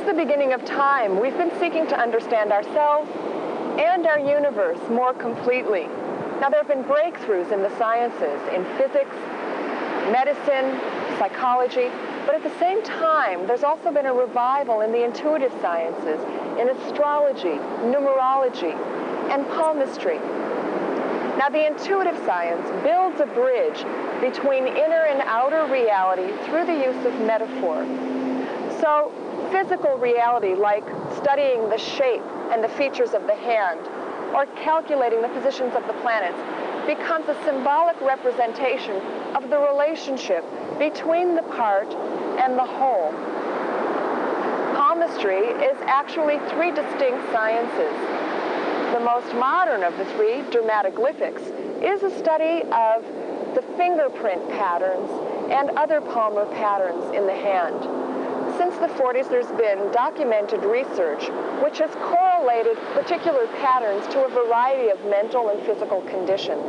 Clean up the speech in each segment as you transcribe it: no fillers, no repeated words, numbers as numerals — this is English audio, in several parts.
the beginning of time, we've been seeking to understand ourselves and our universe more completely. Now, there have been breakthroughs in the sciences, in physics, medicine, psychology, but at the same time, there's also been a revival in the intuitive sciences, in astrology, numerology, and palmistry. Now, the intuitive science builds a bridge between inner and outer reality through the use of metaphor. So, physical reality, like studying the shape and the features of the hand, or calculating the positions of the planets, becomes a symbolic representation of the relationship between the part and the whole. Palmistry is actually three distinct sciences. The most modern of the three, dermatoglyphics, is a study of the fingerprint patterns and other palmar patterns in the hand. Since the 40s, there's been documented research which has correlated particular patterns to a variety of mental and physical conditions.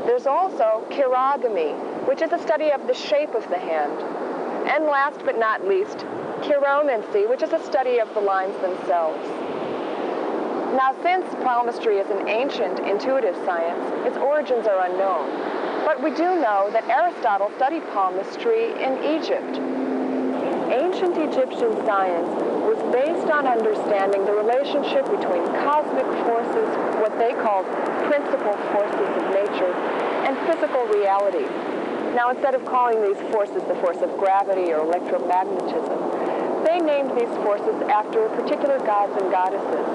There's also chirogamy, which is a study of the shape of the hand. And last but not least, chiromancy, which is a study of the lines themselves. Now, since palmistry is an ancient intuitive science, its origins are unknown. But we do know that Aristotle studied palmistry in Egypt. Ancient Egyptian science was based on understanding the relationship between cosmic forces, what they called principal forces of nature, and physical reality. Now, instead of calling these forces the force of gravity or electromagnetism, they named these forces after particular gods and goddesses.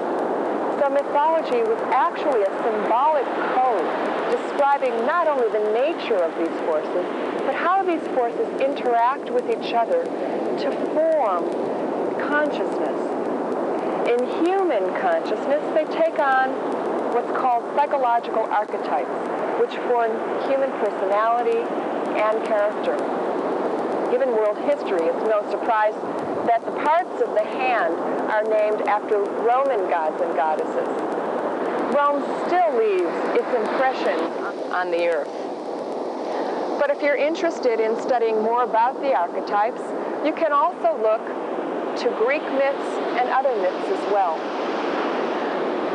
So mythology was actually a symbolic code describing not only the nature of these forces, but how these forces interact with each other to form consciousness. In human consciousness, they take on what's called psychological archetypes, which form human personality and character. Given world history, it's no surprise that the parts of the hand are named after Roman gods and goddesses. Rome still leaves its impression on the earth. But if you're interested in studying more about the archetypes, you can also look to Greek myths and other myths as well.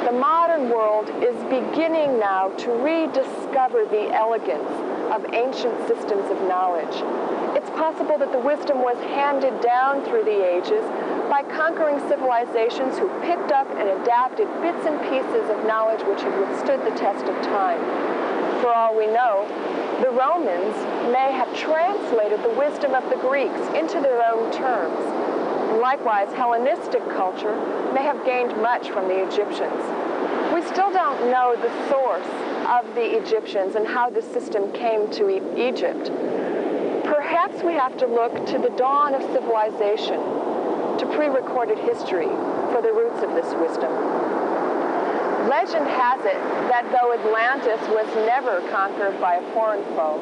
The modern world is beginning now to rediscover the elegance of ancient systems of knowledge. It's possible that the wisdom was handed down through the ages by conquering civilizations who picked up and adapted bits and pieces of knowledge which had withstood the test of time. For all we know, the Romans may have translated the wisdom of the Greeks into their own terms. And likewise, Hellenistic culture may have gained much from the Egyptians. We still don't know the source of the Egyptians and how the system came to Egypt. Perhaps we have to look to the dawn of civilization, to pre-recorded history for the roots of this wisdom. Legend has it that though Atlantis was never conquered by a foreign foe,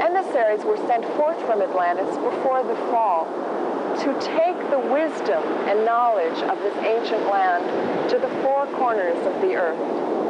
emissaries were sent forth from Atlantis before the fall to take the wisdom and knowledge of this ancient land to the four corners of the earth.